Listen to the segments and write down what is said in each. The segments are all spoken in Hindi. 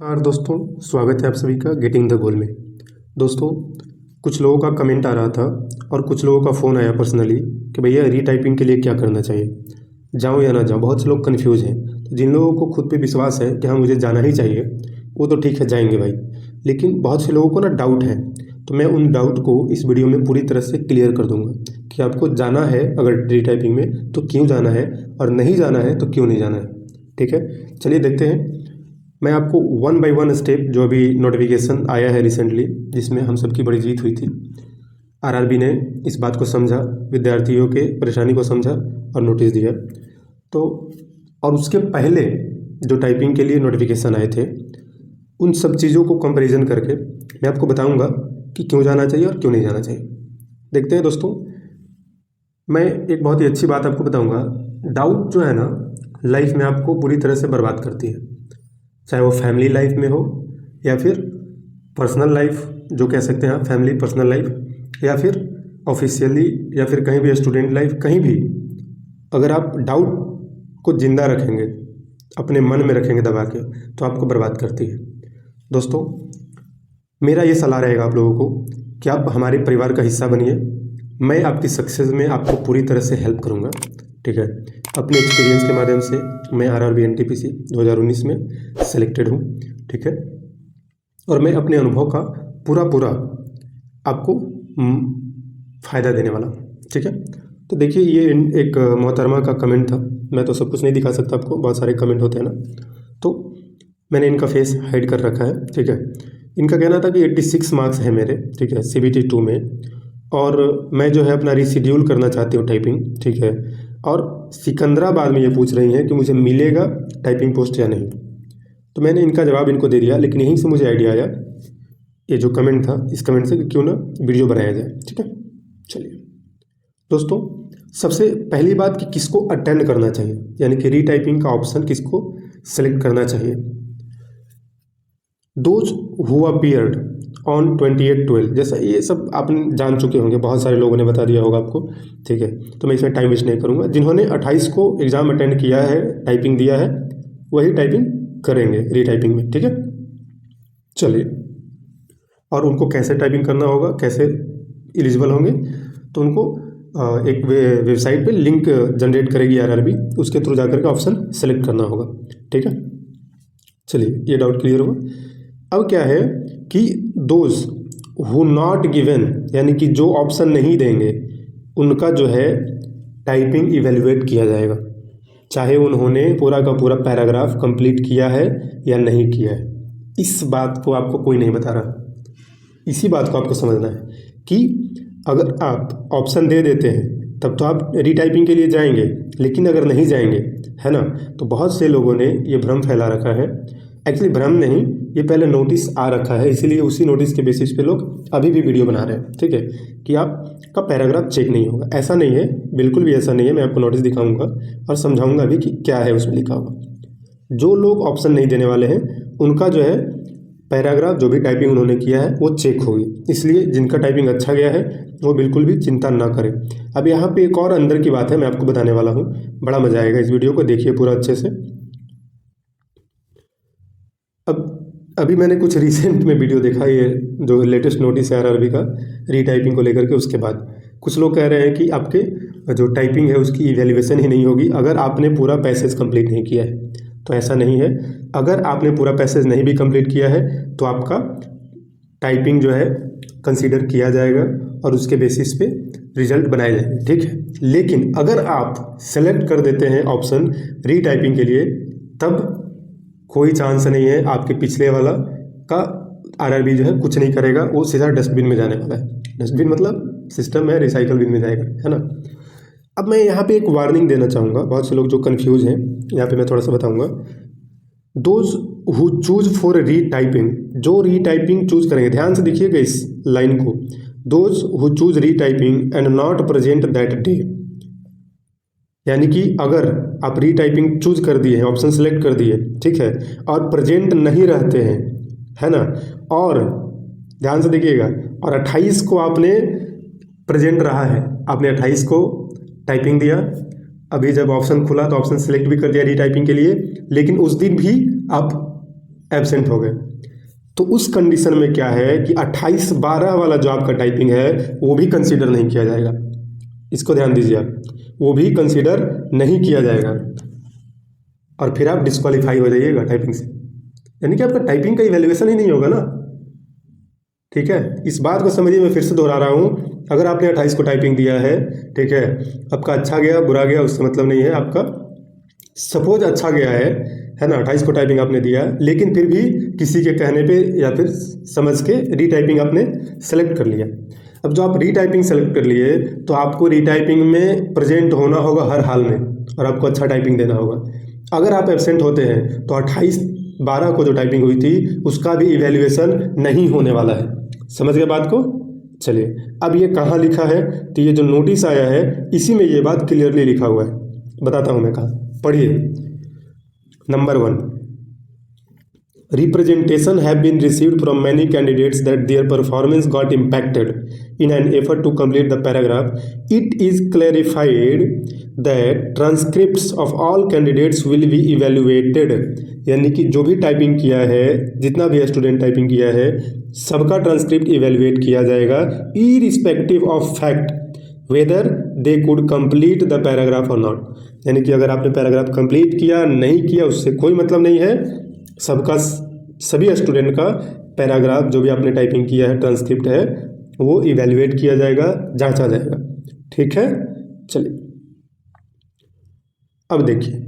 नमस्कार दोस्तों, स्वागत है आप सभी का गेटिंग द गोल में। दोस्तों, कुछ लोगों का कमेंट आ रहा था और कुछ लोगों का फ़ोन आया पर्सनली कि भैया रीटाइपिंग के लिए क्या करना चाहिए, जाऊँ या ना जाऊँ। बहुत से लोग कन्फ्यूज़ हैं। तो जिन लोगों को खुद पे विश्वास है कि हाँ मुझे जाना ही चाहिए, वो तो ठीक है जाएंगे भाई। लेकिन बहुत से लोगों को ना डाउट है, तो मैं उन डाउट को इस वीडियो में पूरी तरह से क्लियर कर दूंगा कि आपको जाना है अगर रीटाइपिंग में तो क्यों जाना है, और नहीं जाना है तो क्यों नहीं जाना है। ठीक है, चलिए देखते हैं। मैं आपको वन बाय वन स्टेप, जो अभी नोटिफिकेशन आया है रिसेंटली जिसमें हम सबकी बड़ी जीत हुई थी, आरआरबी ने इस बात को समझा, विद्यार्थियों के परेशानी को समझा और नोटिस दिया। तो और उसके पहले जो टाइपिंग के लिए नोटिफिकेशन आए थे, उन सब चीज़ों को कंपैरिजन करके मैं आपको बताऊंगा कि क्यों जाना चाहिए और क्यों नहीं जाना चाहिए। देखते हैं दोस्तों। मैं एक बहुत ही अच्छी बात आपको बताऊंगा। डाउट जो है ना, लाइफ में आपको पूरी तरह से बर्बाद करती है, चाहे वो फैमिली लाइफ में हो या फिर पर्सनल लाइफ, जो कह सकते हैं आप फैमिली पर्सनल लाइफ, या फिर ऑफिशियली, या फिर कहीं भी स्टूडेंट लाइफ, कहीं भी अगर आप डाउट को ज़िंदा रखेंगे, अपने मन में रखेंगे दबा के, तो आपको बर्बाद करती है। दोस्तों, मेरा ये सलाह रहेगा आप लोगों को कि आप हमारे परिवार का हिस्सा बनिए। मैं आपकी सक्सेस में आपको पूरी तरह से हेल्प करूँगा। ठीक है, अपने एक्सपीरियंस के माध्यम से मैं आरआरबी एनटीपीसी 2019 में सेलेक्टेड हूँ। ठीक है, और मैं अपने अनुभव का पूरा आपको फ़ायदा देने वाला हूँ। ठीक है, तो देखिए ये एक मोहतरमा का कमेंट था। मैं तो सब कुछ नहीं दिखा सकता आपको, बहुत सारे कमेंट होते हैं ना, तो मैंने इनका फेस हाइड कर रखा है। ठीक है, इनका कहना था कि 86 मार्क्स है मेरे, ठीक है, CBT 2 में, और मैं जो है अपना रिशेड्यूल करना चाहती हूँ टाइपिंग। ठीक है, और सिकंदराबाद में ये पूछ रही हैं कि मुझे मिलेगा टाइपिंग पोस्ट या नहीं। तो मैंने इनका जवाब इनको दे दिया, लेकिन यहीं से मुझे आइडिया आया, ये जो कमेंट था, इस कमेंट से, कि क्यों ना वीडियो बनाया जाए। ठीक है, चलिए दोस्तों, सबसे पहली बात कि किसको अटेंड करना चाहिए, यानी कि रीटाइपिंग का ऑप्शन किसको सेलेक्ट करना चाहिए। दोज हु अपीयर्ड ऑन 28/12, जैसा ये सब आपने जान चुके होंगे, बहुत सारे लोगों ने बता दिया होगा आपको। ठीक है, तो मैं इसमें टाइम वेस्ट नहीं करूँगा। जिन्होंने 28 को एग्ज़ाम अटेंड किया है, टाइपिंग दिया है, वही टाइपिंग करेंगे रीटाइपिंग में। ठीक है, चलिए, और उनको कैसे टाइपिंग करना होगा, कैसे एलिजिबल होंगे, तो उनको एक वेबसाइट पे लिंक जनरेट करेगी आरआरबी, उसके थ्रू जाकर के ऑप्शन सेलेक्ट करना होगा। ठीक है, चलिए ये डाउट क्लियर हुआ। अब क्या है कि दोज हु नॉट गिवन, यानी कि जो ऑप्शन नहीं देंगे, उनका जो है टाइपिंग इवेलुएट किया जाएगा, चाहे उन्होंने पूरा का पूरा पैराग्राफ कंप्लीट किया है या नहीं किया है। इस बात को आपको कोई नहीं बता रहा, इसी बात को आपको समझना है कि अगर आप ऑप्शन दे देते हैं तब तो आप रीटाइपिंग के लिए जाएंगे, लेकिन अगर नहीं जाएंगे, है ना, तो बहुत से लोगों ने ये भ्रम फैला रखा है। एक्चुअली भ्रम नहीं, ये पहले नोटिस आ रखा है, इसीलिए उसी नोटिस के बेसिस पे लोग अभी भी वीडियो बना रहे हैं। ठीक है, कि आपका पैराग्राफ चेक नहीं होगा, ऐसा नहीं है, बिल्कुल भी ऐसा नहीं है। मैं आपको नोटिस दिखाऊंगा और समझाऊंगा भी कि क्या है उसमें लिखा हुआ। जो लोग ऑप्शन नहीं देने वाले हैं, उनका जो है पैराग्राफ, जो भी टाइपिंग उन्होंने किया है, वो चेक होगी। इसलिए जिनका टाइपिंग अच्छा गया है वो बिल्कुल भी चिंता ना करें। अब यहाँ पे एक और अंदर की बात है, मैं आपको बताने वाला हूँ, बड़ा मजा आएगा, इस वीडियो को देखिए पूरा अच्छे से। अब अभी मैंने कुछ रिसेंट में वीडियो देखा, ये जो लेटेस्ट नोटिस है आरआरबी का रीटाइपिंग को लेकर के, उसके बाद कुछ लोग कह रहे हैं कि आपके जो टाइपिंग है उसकी इवैल्यूएशन ही नहीं होगी अगर आपने पूरा पैसेज कंप्लीट नहीं किया है। तो ऐसा नहीं है, अगर आपने पूरा पैसेज नहीं भी कंप्लीट किया है तो आपका टाइपिंग जो है कंसीडर किया जाएगा और उसके बेसिस पे रिजल्ट बनाए जाएंगे। ठीक है, लेकिन अगर आप सेलेक्ट कर देते हैं ऑप्शन रीटाइपिंग के लिए, तब कोई चांस नहीं है, आपके पिछले वाला का आरआरबी जो है कुछ नहीं करेगा, वो सीधा डस्टबिन में जाने वाला है। डस्टबिन मतलब सिस्टम है, रिसाइकल बिन में जाएगा, है ना। अब मैं यहाँ पे एक वार्निंग देना चाहूँगा, बहुत से लोग जो कंफ्यूज हैं, यहाँ पे मैं थोड़ा सा बताऊँगा। दोज हु चूज फॉर रीटाइपिंग, जो रीटाइपिंग चूज करेंगे, ध्यान से देखिएगा इस लाइन को, those who choose retyping and not present that day, यानी कि अगर आप रीटाइपिंग चूज कर दिए हैं, ऑप्शन सेलेक्ट कर दिए, ठीक है, और प्रेजेंट नहीं रहते हैं, है ना, और ध्यान से देखिएगा, और 28 को आपने प्रेजेंट रहा है, आपने 28 को टाइपिंग दिया, अभी जब ऑप्शन खुला तो ऑप्शन सेलेक्ट भी कर दिया रीटाइपिंग के लिए, लेकिन उस दिन भी आप एब्सेंट हो गए, तो उस कंडीशन में क्या है कि 28/12 वाला जो आपका टाइपिंग है वो भी कंसीडर नहीं किया जाएगा। इसको ध्यान दीजिए आप, वो भी कंसीडर नहीं किया जाएगा और फिर आप डिस्क्वालीफाई हो जाइएगा टाइपिंग से, यानी कि आपका टाइपिंग का इवैल्यूएशन ही नहीं होगा ना। ठीक है, इस बात को समझिए, मैं फिर से दोहरा रहा हूँ। अगर आपने 28 को टाइपिंग दिया है, ठीक है, आपका अच्छा गया बुरा गया उससे मतलब नहीं है, आपका सपोज अच्छा गया है ना, 28 को टाइपिंग आपने दिया, लेकिन फिर भी किसी के कहने पे या फिर समझ के रीटाइपिंग आपने सेलेक्ट कर लिया। अब जो आप रीटाइपिंग सेलेक्ट कर लिए तो आपको रीटाइपिंग में प्रेजेंट होना होगा हर हाल में और आपको अच्छा टाइपिंग देना होगा। अगर आप एब्सेंट होते हैं तो 28/12 को जो टाइपिंग हुई थी उसका भी इवैल्यूएशन नहीं होने वाला है। समझ गए बात को? चलिए, अब ये कहाँ लिखा है, तो ये जो नोटिस आया है इसी में ये बात क्लियरली लिखा हुआ है, बताता हूँ मैं कहाँ। पढ़िए, number 1, representation have been received from many candidates that their performance got impacted in an effort to complete the paragraph. It is clarified that transcripts of all candidates will be evaluated. यानी कि जो भी टाइपिंग किया है, जितना भी स्टूडेंट टाइपिंग किया है, सबका ट्रांसक्रिप्ट इवेल्युएट किया जाएगा irrespective of fact whether they could complete the paragraph और नॉट। यानी कि अगर आपने पैराग्राफ कंप्लीट किया नहीं किया उससे कोई मतलब नहीं है, सबका सभी स्टूडेंट का पैराग्राफ जो भी आपने टाइपिंग किया है ट्रांसक्रिप्ट है वो इवेल्युएट किया जाएगा, जांचा जाएगा। ठीक है, चलिए अब देखिए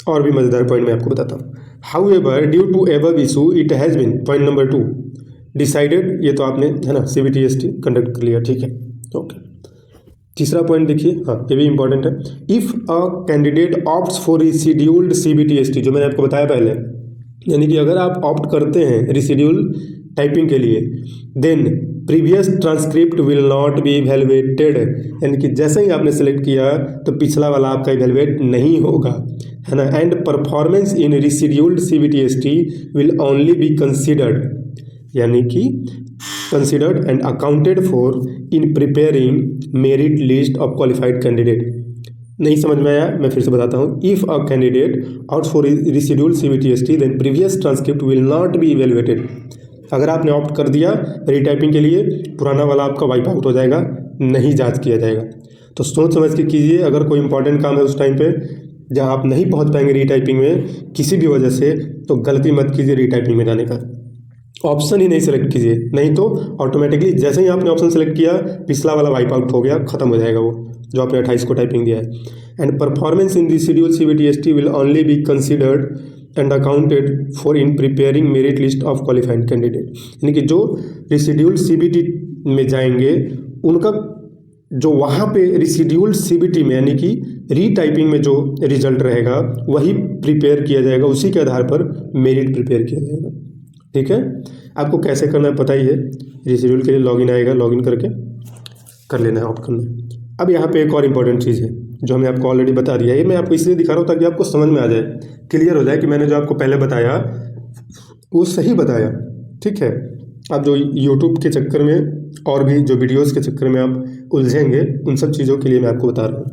और भी मज़ेदार पॉइंट मैं आपको बताता हूँ। However due to above issue it has been, point number 2, decided, ये तो आपने है ना CBTST कंडक्ट कर लिया, ठीक है, ओके। तीसरा पॉइंट देखिए, हाँ ये भी इंपॉर्टेंट है। If a candidate opts for rescheduled CBTST, जो मैंने आपको बताया पहले, यानी कि अगर आप ऑप्ट करते हैं रिशिड्यूल टाइपिंग के लिए, then previous transcript will not be evaluated, यानी कि जैसे ही आपने सेलेक्ट किया तो पिछला वाला आपका इवेलुएट नहीं होगा, है ना। And performance in rescheduled CBTST will only be considered, यानी कि considered and accounted for in preparing merit list of qualified candidate. नहीं समझ में आया, मैं फिर से बताता हूँ। If a candidate opt for rescheduled CBTST then previous transcript will not be evaluated. अगर आपने ऑप्ट कर दिया रीटाइपिंग के लिए, पुराना वाला आपका वाइप आउट हो जाएगा, नहीं जांच किया जाएगा। तो सोच समझ के कीजिए, अगर कोई इंपॉर्टेंट काम है उस टाइम पे जहाँ आप नहीं पहुँच पाएंगे रीटाइपिंग में किसी भी वजह से, तो गलती मत कीजिए रीटाइपिंग में जाने का, ऑप्शन ही नहीं सेलेक्ट कीजिए, नहीं तो ऑटोमेटिकली जैसे ही आपने ऑप्शन सेलेक्ट किया पिछला वाला वाइप आउट हो गया, खत्म हो जाएगा वो जो आपने 28 को टाइपिंग दिया है। And performance in reschedule CBTST will only be considered and accounted for in preparing merit list of qualified candidate, यानी कि जो रिशिड्यूल CBT में जाएंगे उनका जो वहाँ पे रिशिड्यूल CBT में यानी कि रीटाइपिंग में जो रिजल्ट रहेगा वही प्रिपेयर किया जाएगा, उसी के आधार पर मेरिट प्रिपेयर किया जाएगा। ठीक है, आपको कैसे करना है पता ही है, रिशिड्यूल के लिए लॉगिन आएगा, लॉगिन करके कर लेना है, ऑप्ट करना है। अब यहाँ पे एक और इम्पॉर्टेंट चीज़ है जो हमने आपको ऑलरेडी बता दिया है, ये मैं आपको इसलिए दिखा रहा हूँ ताकि आपको समझ में आ जाए, क्लियर हो जाए कि मैंने जो आपको पहले बताया वो सही बताया। ठीक है, अब जो यूट्यूब के चक्कर में और भी जो वीडियोस के चक्कर में आप उलझेंगे, उन सब चीज़ों के लिए मैं आपको बता रहा हूँ।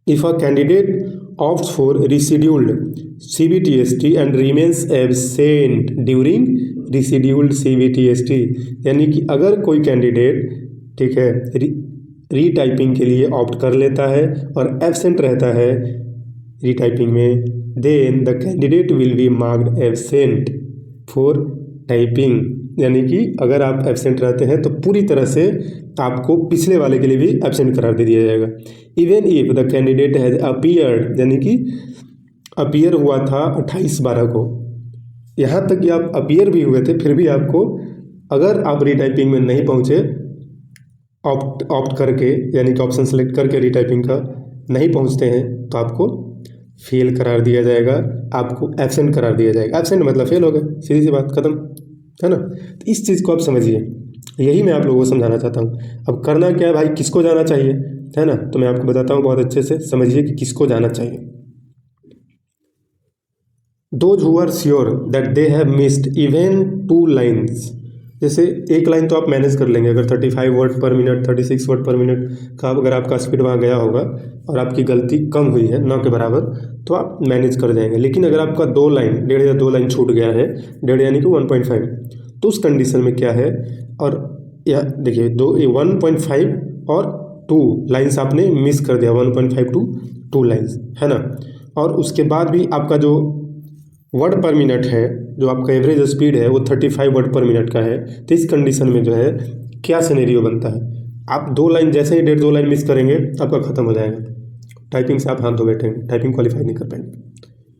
If a candidate opts for rescheduled CBTST and remains absent during rescheduled CBTST, यानी कि अगर कोई कैंडिडेट, ठीक है, रीटाइपिंग के लिए ऑप्ट कर लेता है और एब्सेंट रहता है रीटाइपिंग में, then the candidate will be marked absent for typing, यानी कि अगर आप एब्सेंट रहते हैं तो पूरी तरह से आपको पिछले वाले के लिए भी एब्सेंट करार दे दिया जाएगा। Even if the candidate has appeared, यानी कि अपीयर हुआ था 28/12 को, यहाँ तक कि आप अपीयर भी हुए थे, फिर भी आपको, अगर आप रीटाइपिंग में नहीं पहुँचे ऑप्ट करके, यानी कि ऑप्शन सेलेक्ट करके रीटाइपिंग का नहीं पहुँचते हैं, तो आपको फेल करार दिया जाएगा, आपको एब्सेंट करार दिया जाएगा। एब्सेंट मतलब फेल हो गए, सीधी सी बात, खत्म, है ना। तो इस चीज़ को आप समझिए, यही मैं आप लोगों को समझाना चाहता हूँ। अब करना क्या है भाई, किसको जाना चाहिए, है ना, तो मैं आपको बताता हूँ, बहुत अच्छे से समझिए कि किसको जाना चाहिए। Those who are sure that they have missed even 2 lines जैसे एक लाइन तो आप मैनेज कर लेंगे, अगर 35 वर्ड पर मिनट 36 वर्ड पर मिनट का अगर आपका स्पीड वहाँ गया होगा और आपकी गलती कम हुई है 9 के बराबर, तो आप मैनेज कर जाएंगे। लेकिन अगर आपका 2 लाइन 1.5 या 2 लाइन छूट गया है, 1.5 यानी कि 1.5, तो उस कंडीशन में क्या है, और यह देखिए 1.5 और 2 लाइन्स आपने मिस कर दिया, 1.5 टू 2 लाइन्स, है ना। और उसके बाद भी आपका जो वर्ड पर मिनट है, जो आपका एवरेज स्पीड है वो 35 वर्ड पर मिनट का है। तो इस कंडीशन में जो है क्या सिनेरियो बनता है, आप 2 लाइन जैसे ही 1.5-2 लाइन मिस करेंगे आपका ख़त्म हो जाएगा, टाइपिंग से आप हाथ धो बैठेंगे, टाइपिंग क्वालिफाई नहीं कर पाएंगे,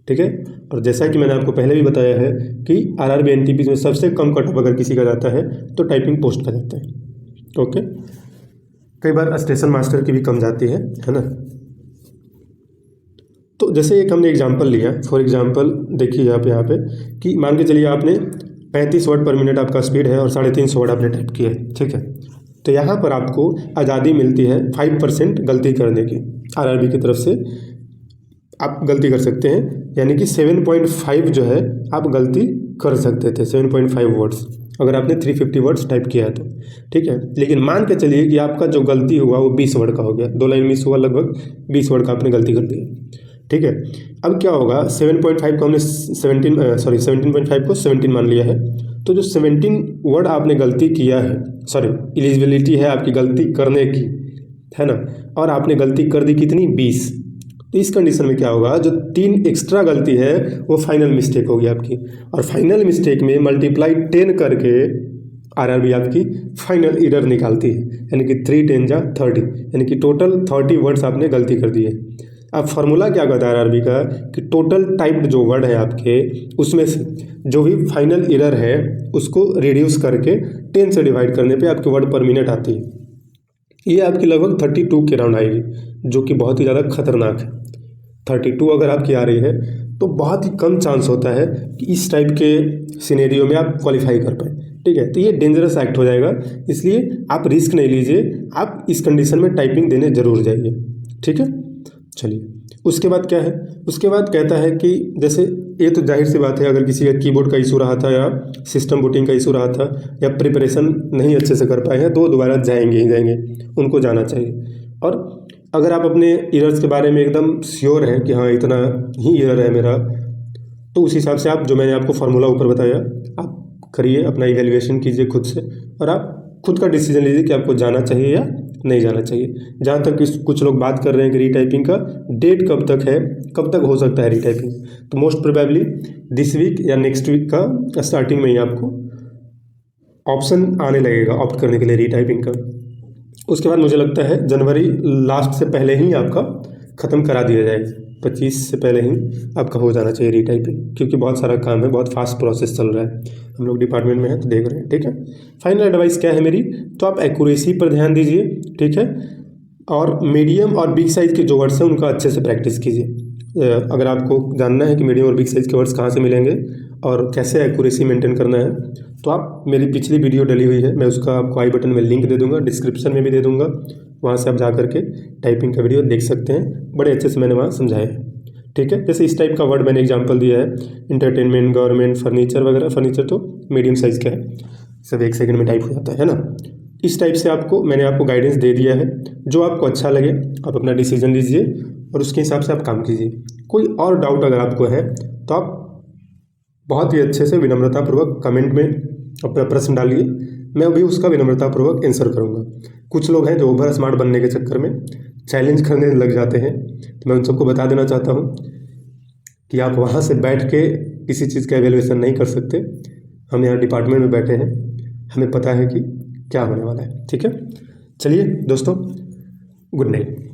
ठीक है। और जैसा कि मैंने आपको पहले भी बताया है कि आरआरबी एनटीपीसी में सबसे कम कटऑफ अगर किसी का जाता है तो टाइपिंग पोस्ट का जाता है, ओके। कई बार स्टेशन मास्टर की भी कम जाती है ना। तो जैसे एक हमने एग्जांपल लिया, फॉर एग्जांपल देखिए यहाँ पे कि मान के चलिए आपने 35 वर्ड पर मिनट आपका स्पीड है और 350 वर्ड आपने टाइप किया है, ठीक है। तो यहाँ पर आपको आज़ादी मिलती है 5% गलती करने की, आरआरबी की तरफ से आप गलती कर सकते हैं, यानी कि 7.5 जो है आप गलती कर सकते थे, 7.5 वर्ड्स अगर आपने 350 वर्ड्स टाइप किया है तो, ठीक है। लेकिन मान के चलिए कि आपका जो गलती हुआ वो 20 वर्ड का हो गया, 2 लाइन मिस हुआ, लगभग 20 वर्ड का आपने गलती कर दिया, ठीक है। अब क्या होगा, 7.5 को हमने 17.5 को 17 मान लिया है, तो जो 17 वर्ड आपने गलती किया है, एलिजिबिलिटी है आपकी गलती करने की, है ना, और आपने गलती कर दी कितनी, 20। तो इस कंडीशन में क्या होगा, जो 3 एक्स्ट्रा गलती है वो फाइनल मिस्टेक होगी आपकी, और फाइनल मिस्टेक में मल्टीप्लाई 10 करके आरआरबी आपकी फाइनल एरर निकालती है, यानी कि 3 10 जा 30, यानी कि टोटल 30 वर्ड्स आपने गलती कर दिए। अब फार्मूला क्या कहता है आरआरबी का कि टोटल टाइप्ड जो वर्ड है आपके, उसमें से जो भी फाइनल एरर है उसको रिड्यूस करके 10 से डिवाइड करने पे आपके वर्ड पर मिनट आती है। ये आपकी लगभग 32 के राउंड आएगी, जो कि बहुत ही ज़्यादा खतरनाक है। 32 अगर आपकी आ रही है तो बहुत ही कम चांस होता है कि इस टाइप के सिनेरियो में आप क्वालिफाई कर पाए, ठीक है। तो ये डेंजरस एक्ट हो जाएगा, इसलिए आप रिस्क नहीं लीजिए, आप इस कंडीशन में टाइपिंग देने जरूर जाइए, ठीक है। चलिए उसके बाद क्या है, उसके बाद कहता है कि जैसे ये तो जाहिर सी बात है, अगर किसी का कीबोर्ड का इशू रहा था या सिस्टम बूटिंग का इशू रहा था या प्रिपरेशन नहीं अच्छे से कर पाए हैं तो दोबारा जाएंगे ही जाएंगे, उनको जाना चाहिए। और अगर आप अपने एरर्स के बारे में एकदम श्योर हैं कि हाँ इतना ही एरर है मेरा, तो उस हिसाब से आप जो मैंने आपको फार्मूला ऊपर बताया आप करिए, अपना इवेल्युएशन कीजिए खुद से, और आप खुद का डिसीजन लीजिए कि आपको जाना चाहिए या नहीं जाना चाहिए। जहाँ तक कि कुछ लोग बात कर रहे हैं कि रीटाइपिंग का डेट कब तक है, कब तक हो सकता है रीटाइपिंग, तो मोस्ट प्रोबेबली दिस वीक या नेक्स्ट वीक का स्टार्टिंग में ही आपको ऑप्शन आने लगेगा ऑप्ट करने के लिए रीटाइपिंग का। उसके बाद मुझे लगता है जनवरी लास्ट से पहले ही आपका ख़त्म करा दिया जाएगा, 25 से पहले ही आपका हो जाना चाहिए रीटाइपिंग, क्योंकि बहुत सारा काम है, बहुत फास्ट प्रोसेस चल रहा है, हम लोग डिपार्टमेंट में हैं तो देख रहे हैं, ठीक है। फाइनल एडवाइस क्या है मेरी, तो आप एक्यूरेसी पर ध्यान दीजिए, ठीक है, और मीडियम और बिग साइज़ के जो वर्ड्स हैं उनका अच्छे से प्रैक्टिस कीजिए। अगर आपको जानना है कि मीडियम और बिग साइज़ के वर्ड्स कहाँ से मिलेंगे और कैसे एक्यूरेसी मेंटेन करना है, तो आप मेरी पिछली वीडियो डली हुई है, मैं उसका आपको आई बटन में लिंक दे दूंगा, डिस्क्रिप्शन में भी दे दूंगा, वहाँ से आप जा करके टाइपिंग का वीडियो देख सकते हैं, बड़े अच्छे से मैंने वहाँ समझाया है, ठीक है। जैसे इस टाइप का वर्ड मैंने एग्जांपल दिया है, इंटरटेनमेंट, गवर्नमेंट, फर्नीचर वगैरह, फर्नीचर तो मीडियम साइज़ का है, सब 1 सेकंड में टाइप हो जाता है ना। इस टाइप से मैंने आपको गाइडेंस दे दिया है, जो आपको अच्छा लगे आप अपना डिसीजन लीजिए और उसके हिसाब से आप काम कीजिए। कोई और डाउट अगर आपको है तो आप बहुत ही अच्छे से विनम्रतापूर्वक कमेंट में अपना प्रश्न डालिए, मैं भी उसका विनम्रतापूर्वक आंसर करूँगा। कुछ लोग हैं जो ओवर स्मार्ट बनने के चक्कर में चैलेंज करने लग जाते हैं, तो मैं उन सबको बता देना चाहता हूँ कि आप वहाँ से बैठ के किसी चीज़ का एवेल्यूएशन नहीं कर सकते। हम यहाँ डिपार्टमेंट में बैठे हैं, हमें पता है कि क्या होने वाला है, ठीक है। चलिए दोस्तों, गुड नाइट।